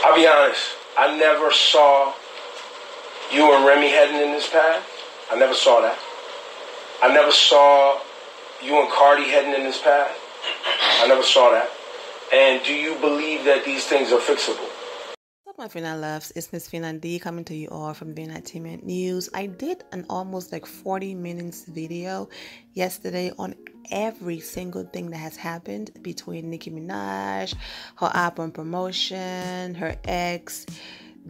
I'll be honest. I never saw you and Remy heading in this path. I never saw that. I never saw you and Cardi heading in this path. I never saw that. And do you believe that these things are fixable? What's up, my Fina loves? It's Miss Fina D coming to you all from the Entertainment News. I did an almost like 40 minutes video yesterday on every single thing that has happened between Nicki Minaj, her album promotion, her ex,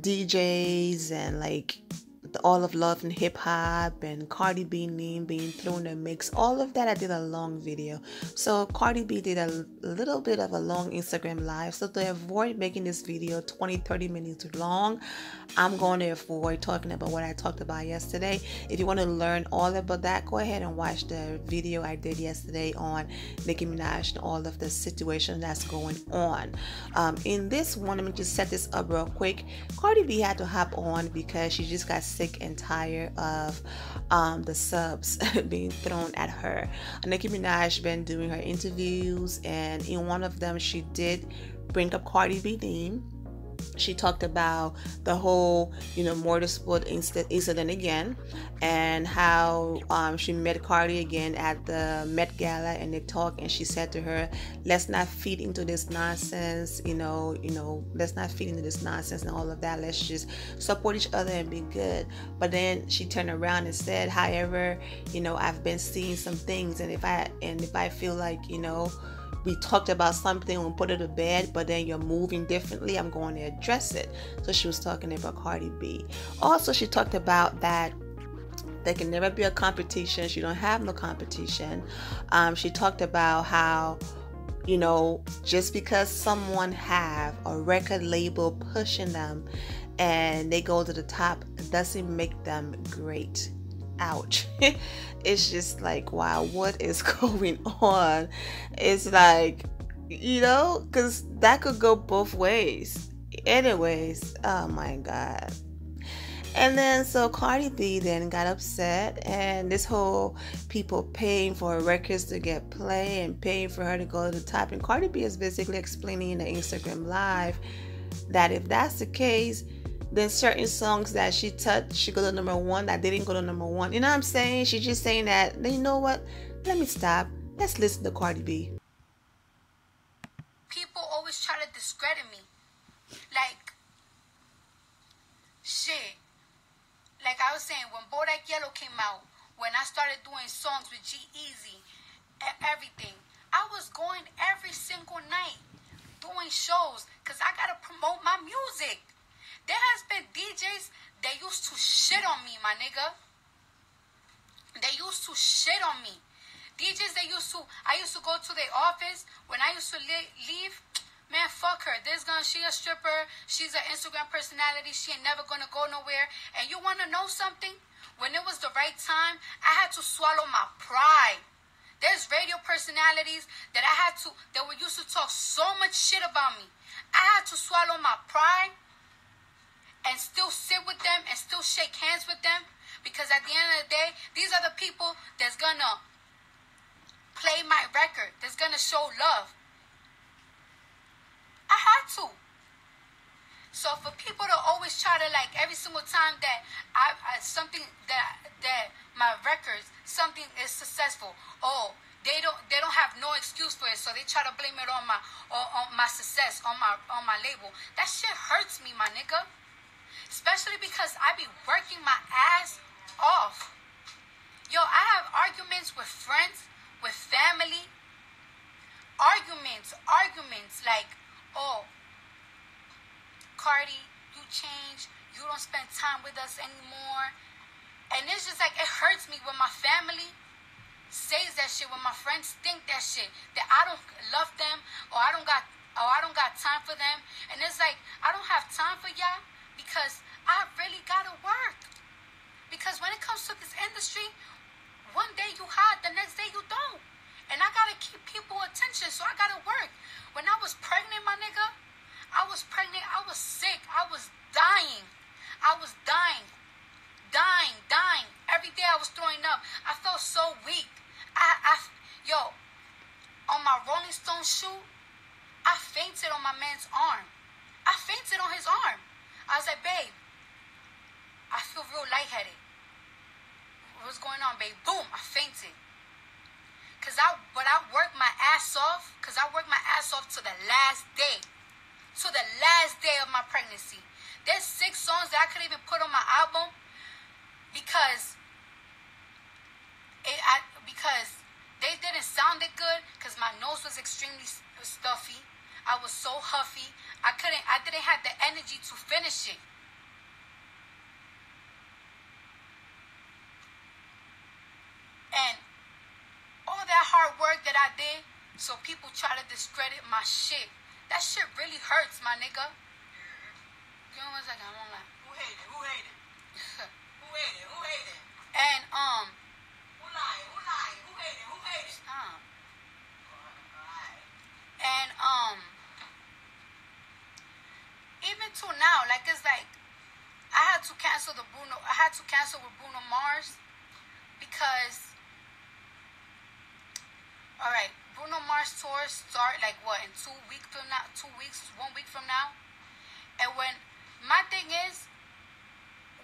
DJs, and like all of Love and Hip Hop, and Cardi B name being thrown in the mix. All of that, I did a long video. So Cardi B did a little bit of a long Instagram live. So to avoid making this video 20-30 minutes long, I'm going to avoid talking about what I talked about yesterday. If you want to learn all about that, go ahead and watch the video I did yesterday on Nicki Minaj and all of the situation that's going on. In this one, let me just set this up real quick. Cardi B had to hop on because she just got sick and tired of the subs being thrown at her. Nicki Minaj been doing her interviews, and in one of them she did bring up Cardi B name. She talked about the whole, motorsport incident again, and how she met Cardi again at the Met Gala, and they talked, and she said to her, let's not feed into this nonsense, let's not feed into this nonsense and all of that. Let's just support each other and be good. But then she turned around and said, however, I've been seeing some things, and if I feel like, we talked about something and put it to bed, but then you're moving differently, I'm going to address it. So she was talking about Cardi B. Also, she talked about that there can never be a competition. She don't have no competition. She talked about how, just because someone have a record label pushing them and they go to the top, doesn't make them great. Ouch. It's just like, wow, what is going on? It's like, because that could go both ways. Anyways, oh my God. And then so Cardi B then got upset, and this whole people paying for records to get play and paying for her to go to the top. And Cardi B is basically explaining in the Instagram live that if that's the case, then certain songs that she touched, she go to number one, that didn't go to number one. You know what I'm saying? She's just saying that, you know what? Let me stop. Let's listen to Cardi B. People always try to discredit me. Like, shit. Like I was saying, when Bodak Yellow came out, when I started doing songs with G-Eazy and everything, I was going every single night doing shows because I got to promote my music. There has been DJs that used to shit on me, my nigga. They used to shit on me. DJs I used to go to their office when I used to leave. Man, fuck her. She a stripper. She's an Instagram personality. She ain't never gonna go nowhere. And you wanna know something? When it was the right time, I had to swallow my pride. There's radio personalities that were used to talk so much shit about me. I had to swallow my pride and still sit with them and still shake hands with them, because at the end of the day, these are the people that's gonna play my record, that's gonna show love. I had to. So for people to always try to, like, every single time that something that my records, something is successful, they don't have no excuse for it, so they try to blame it on my success, on my label. That shit hurts me, my nigga. Especially because I be working my ass off. Yo, I have arguments with friends, with family. Arguments. Like, Cardi, you changed. You don't spend time with us anymore. And it's just like, it hurts me when my family says that shit, when my friends think that shit, that I don't love them, or I don't got time for them. And it's like, I don't have time for y'all, because I really gotta work. Because when it comes to this industry, one day you hot, the next day you don't. And I gotta keep people attention, so I gotta work. When I was pregnant, my nigga, I was sick, I was dying. Every day I was throwing up. I felt so weak. On my Rolling Stone shoe, I fainted on my man's arm. I fainted on his arm. boom, I fainted. But I worked my ass off. I worked my ass off to the last day. To the last day of my pregnancy. There's 6 songs that I couldn't even put on my album because they didn't sound that good because my nose was extremely stuffy. I was so huffy. I didn't have the energy to finish it. And all that hard work that I did, so people try to discredit my shit. That shit really hurts, my nigga. You know what I'm saying? I won't lie. Who hated? Who hated? Who hated? Who hated? And Who lied? Who lied? Who hated? Who hated? And even to now, like it's like I had to cancel with Bruno Mars because alright, Bruno Mars tour start like what, in 2 weeks from now, 1 week from now. And when my thing is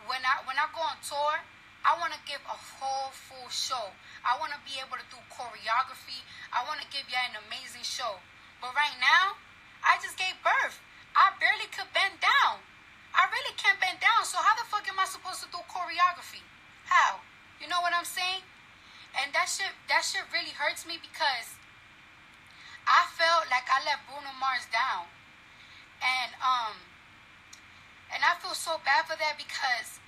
when I go on tour, I want to give a whole full show. I want to be able to do choreography. I want to give you an amazing show. But right now, I just gave birth. I barely could bend down. I really can't bend down. So how the fuck am I supposed to do choreography? How? You know what I'm saying? And that shit really hurts me because I felt like I let Bruno Mars down. And I feel so bad for that because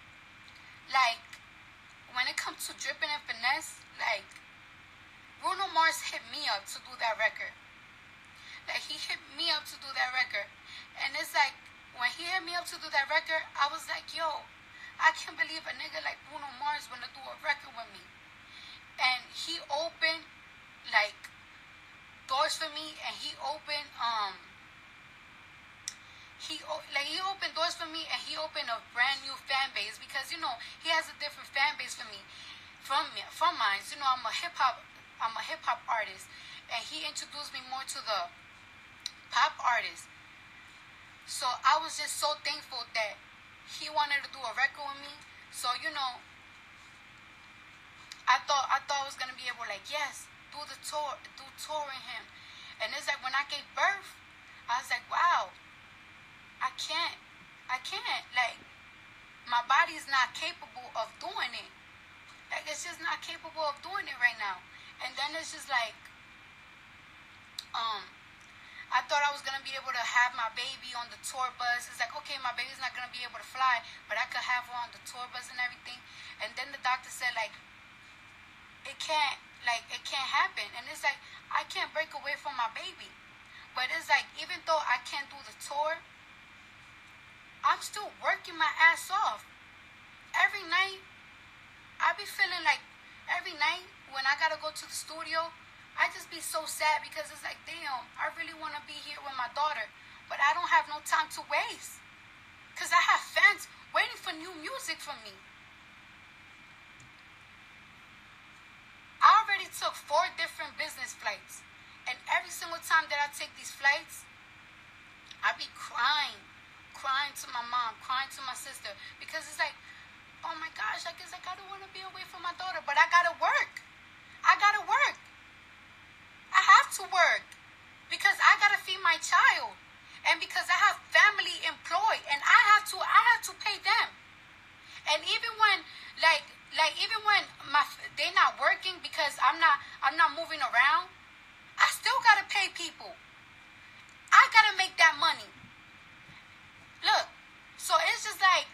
like when it comes to Drippin' and Finesse, like Bruno Mars hit me up to do that record. Like he hit me up to do that record. And it's like when he hit me up to do that record, I was like, yo, I can't believe a nigga like Bruno Mars wanna do a record with me. And he opened like doors for me, and he opened doors for me, and he opened a brand new fan base because you know he has a different fan base from mine. You know, I'm a hip hop artist, and he introduced me more to the pop artists. So I was just so thankful that he wanted to do a record with me. So you know, I thought I was gonna be able to, like, yes, do touring him. And it's like when I gave birth, I was like, wow, I can't, like, my body's not capable of doing it. Like, it's just not capable of doing it right now. And then it's just like, I thought I was gonna be able to have my baby on the tour bus. It's like, okay, my baby's not gonna be able to fly, but I could have her on the tour bus and everything. And then the doctor said, like, it can't happen. And it's like, I can't break away from my baby. But it's like, even though I can't do the tour, I'm still working my ass off. Every night, I be feeling like, every night when I gotta go to the studio, I just be so sad because it's like, damn, I really want to be here with my daughter, but I don't have no time to waste because I have fans waiting for new music from me. I already took 4 different business flights, and every single time that I take these flights, I be crying to my mom, crying to my sister, because it's like, oh my gosh, I guess I don't want to be away from my daughter, but I gotta work. I have to work because I gotta feed my child, and because I have family employed, and I have to pay them. And even when even when they're not working because I'm not moving around, I still gotta pay people. I gotta make that money. Look, so it's just like,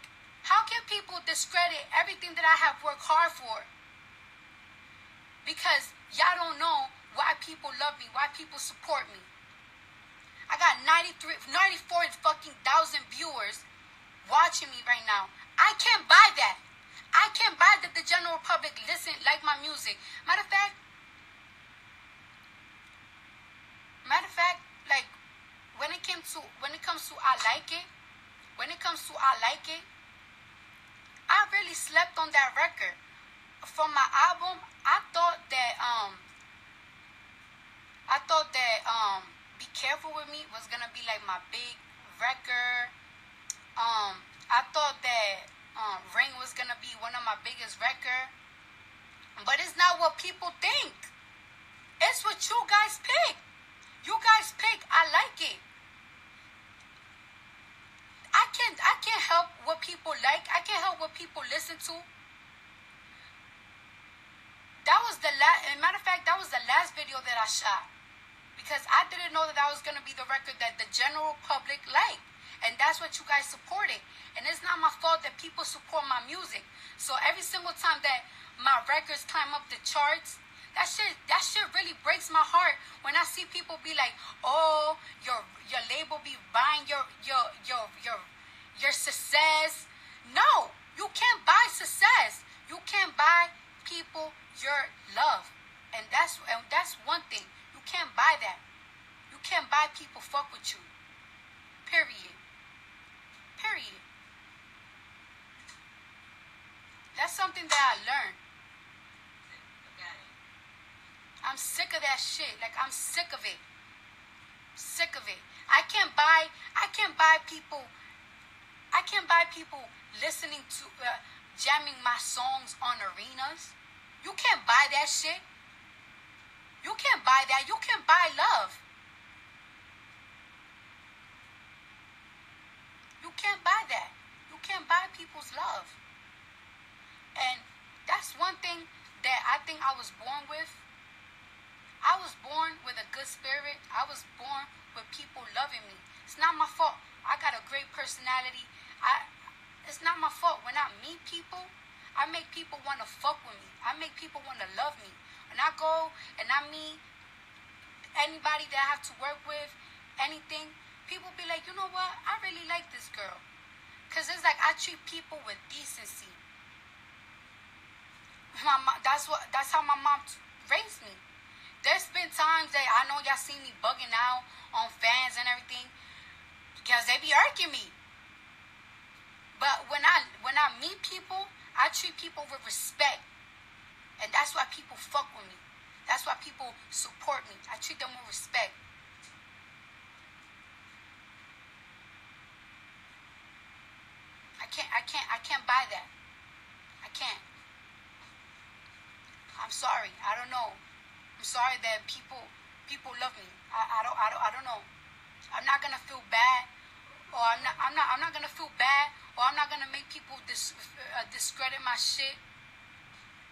how can people discredit everything that I have worked hard for? Because y'all don't know why people love me, why people support me. I got 94 fucking thousand viewers watching me right now. I can't buy that. I can't buy that the general public like my music. Matter of fact, like when it comes to I like it, I really slept on that record. From my album, I thought that Be Careful With Me was gonna be like my big record. I thought that Ring was gonna be one of my biggest record. But it's not what people think. It's what you guys pick. You guys pick. I like it. I can't help what people like. I can't help what people listen to. That was the last. Matter of fact, that was the last video that I shot, because I didn't know that was gonna be the record that the general public liked, and that's what you guys supported. And it's not my fault that people support my music. So every single time that my records climb up the charts, that shit really breaks my heart when I see people be like, "Oh, your label be buying your success." No, you can't buy success. You can't buy people your love, and that's one thing. You can't buy that. You can't buy people fuck with you. Period. Period. That's something that I learned. I'm sick of that shit. Like, I'm sick of it. Sick of it. I can't buy people listening to jamming my songs on arenas. You can't buy that shit. You can't buy that. You can't buy love. You can't buy that. You can't buy people's love. And that's one thing that I think I was born with. I was born with a good spirit. I was born with people loving me. It's not my fault. I got a great personality. It's not my fault. When I meet people, I make people want to fuck with me. I make people want to love me. When I go and I meet anybody that I have to work with, anything, people be like, you know what? I really like this girl. Because it's like I treat people with decency. That's how my mom raised me. There's been times that I know y'all see me bugging out on fans and everything because they be irking me. But when I meet people, I treat people with respect. And that's why people fuck with me. That's why people support me. I treat them with respect. I can't buy that. I can't. I'm sorry. I don't know. I'm sorry that people love me. I don't know. I'm not gonna feel bad, or I'm not gonna feel bad, or I'm not gonna make people discredit my shit.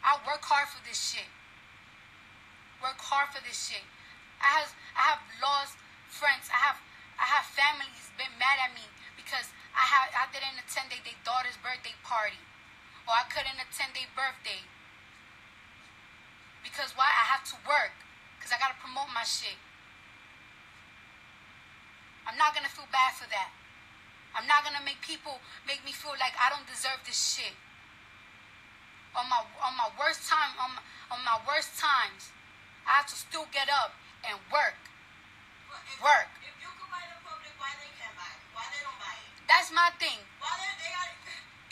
I work hard for this shit. Work hard for this shit. I have lost friends. I have families been mad at me because I didn't attend their daughter's birthday party, or I couldn't attend their birthday. Because why? I have to work. Because I got to promote my shit. I'm not going to feel bad for that. I'm not going to make people make me feel like I don't deserve this shit. On my worst time, on my worst times, I have to still get up and work. Work. If you can buy the public, why they can't buy it? Why they don't buy it? That's my thing. Why they got it?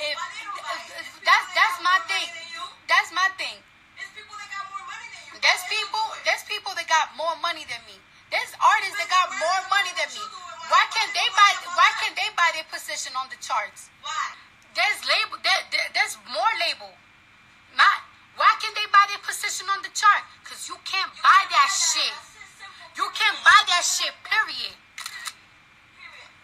If, Why they don't buy it? that's my thing. That's my thing. There's people that got more money than you. There's people that got more money than me. There's artists that got more money than me. Why can't they buy their position on the charts? Why? There's more label. Why can't they buy their position on the chart? Because you can't buy that shit. You can't buy that shit, period.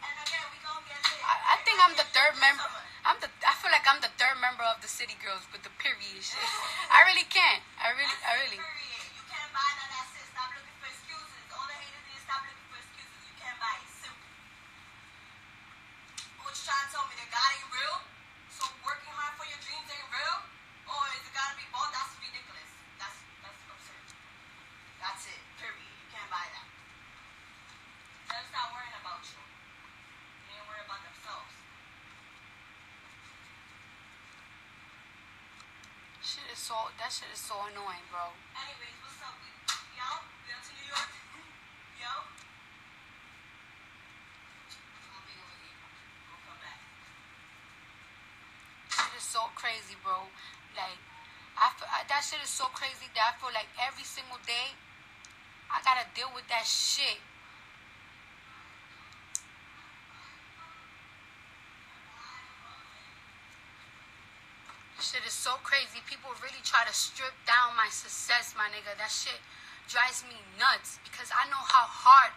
And again, we gonna get lit. I think I'm the third member. I feel like I'm the third member of the City Girls with the period shit. I really can't. I really. Period. You can't buy none of that shit. Stop looking for excuses. All the haters need to stop looking for excuses. You can't buy it. Simple. What you trying to tell me? That God ain't real? So working hard for your dreams ain't real? Or is it gotta be bought? That's ridiculous. That's absurd. That's it. Period. You can't buy that. They'll stop worrying about you. They ain't worried about themselves. That shit is so annoying, bro. Anyways, what's up? We out to New York? Yo? I'll be over here. We'll come back. Shit is so crazy, bro. Like, that shit is so crazy that I feel like every single day I gotta deal with that shit. Shit is so crazy. People really try to strip down my success, my nigga. That shit drives me nuts because I know how hard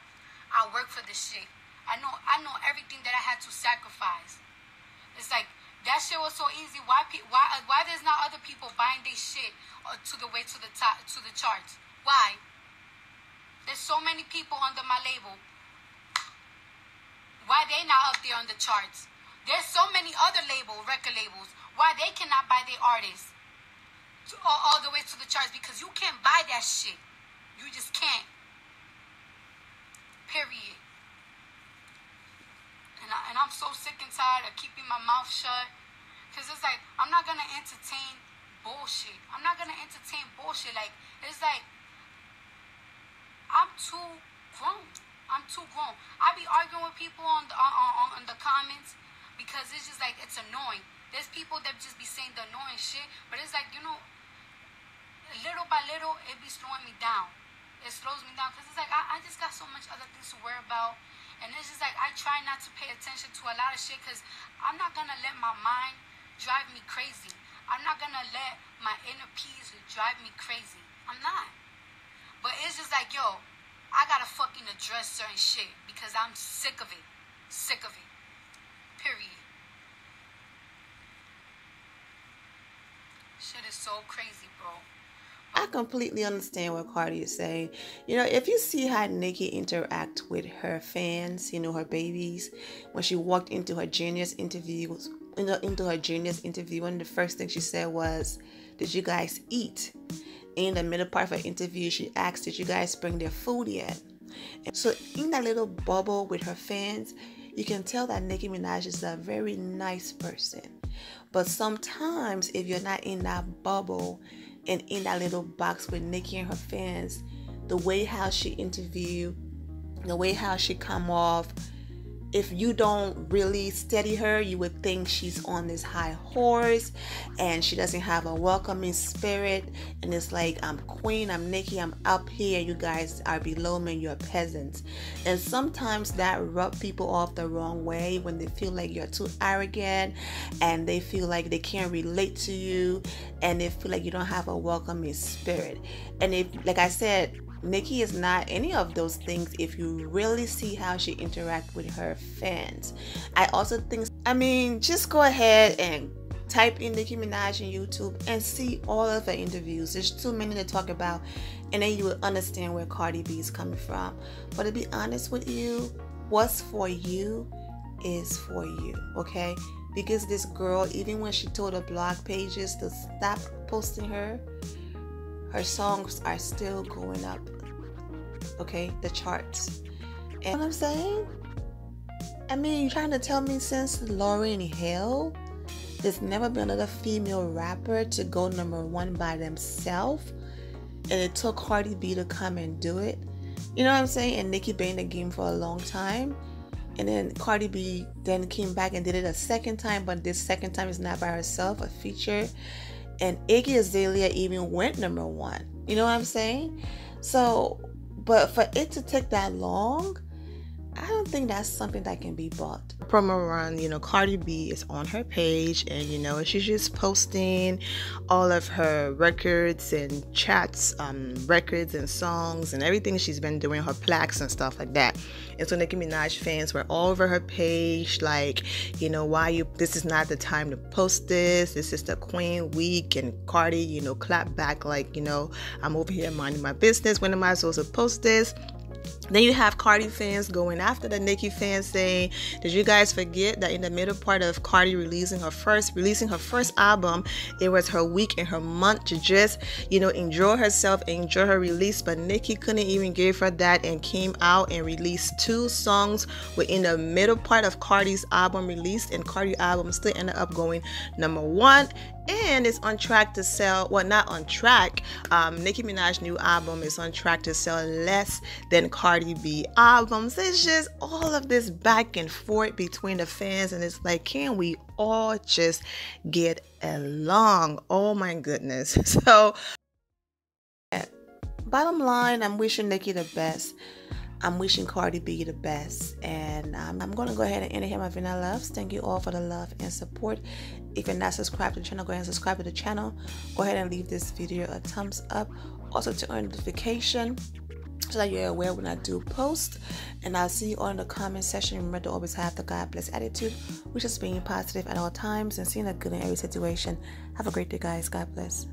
I work for this shit. I know everything that I had to sacrifice. It's like that shit was so easy. Why there's not other people buying this shit to the way to the top, to the charts? Why? There's so many people under my label. Why they not up there on the charts? There's so many other record labels. Why they cannot buy their artists all the way to the charts? Because you can't buy that shit. You just can't. Period. And I'm so sick and tired of keeping my mouth shut. Because it's like, I'm not going to entertain bullshit. I'm not going to entertain bullshit. Like, it's like, I'm too grown. I'm too grown. I be arguing with people on the comments because it's just like, it's annoying. There's people that just be saying the annoying shit, but it's like, you know, little by little, it be slowing me down. It slows me down because it's like, I just got so much other things to worry about. And it's just like, I try not to pay attention to a lot of shit because I'm not going to let my mind drive me crazy. I'm not going to let my inner peace drive me crazy. I'm not. But it's just like, yo, I got to fucking address certain shit because I'm sick of it. Sick of it. Period. Shit is so crazy, bro. I completely understand what Cardi is saying. You know, if you see how Nicki interact with her fans, you know, her babies, when she walked into her Genius interview, one of the first things she said was, "Did you guys eat?" In the middle part of her interview, she asked, "Did you guys bring their food yet?" And so in that little bubble with her fans, you can tell that Nicki Minaj is a very nice person. But sometimes if you're not in that bubble and in that little box with Nicki and her fans, the way how she interview, the way how she come off, if you don't really study her, you would think she's on this high horse and she doesn't have a welcoming spirit. And it's like, I'm queen, I'm Nicki, I'm up here, you guys are below me, you're peasants. And sometimes that rubs people off the wrong way when they feel like you're too arrogant and they feel like they can't relate to you and they feel like you don't have a welcoming spirit. And if, like I said, Nicki is not any of those things if you really see how she interacts with her fans. I also think, just go ahead and type in Nicki Minaj on YouTube and see all of her interviews. There's too many to talk about, and then you will understand where Cardi B is coming from. But to be honest with you, what's for you is for you, okay? Because this girl, even when she told her blog pages to stop posting her songs are still going up, okay, the charts. And what I'm saying, you're trying to tell me since Lauryn Hill, there's never been another female rapper to go #1 by themselves, and it took Cardi B to come and do it? You know what I'm saying? And Nicki been in the game for a long time, and then Cardi B then came back and did it a second time, but this second time is not by herself, a feature. And Iggy Azalea even went #1. You know what I'm saying? So, but for it to take that long, I don't think that's something that can be bought. Promo run, Cardi B is on her page and, she's just posting all of her records and chats, records and songs and everything she's been doing, her plaques and stuff like that. And so Nicki Minaj fans were all over her page, like, this is not the time to post this. This is the Queen Week. And Cardi, clap back like, I'm over here minding my business. When am I supposed to post this? Then you have Cardi fans going after the Nicki fans saying, did you guys forget that in the middle part of Cardi releasing her first album, it was her week and her month to just, enjoy herself, enjoy her release, but Nicki couldn't even give her that and came out and released 2 songs within the middle part of Cardi's album release, and Cardi's album still ended up going #1. And it's on track to sell, well, not on track. Nicki Minaj's new album is on track to sell less than Cardi B albums. It's just all of this back and forth between the fans, and it's like, can we all just get along? Oh my goodness. So, bottom line, I'm wishing Nicki the best. I'm wishing Cardi B the best. And I'm going to go ahead and end here, my Vina loves. Thank you all for the love and support. If you're not subscribed to the channel, go ahead and subscribe to the channel. Go ahead and leave this video a thumbs up. Also turn on notification so that you're aware when I do post. And I'll see you all in the comment section. Remember to always have the God bless attitude, which is being positive at all times and seeing the good in every situation. Have a great day, guys. God bless.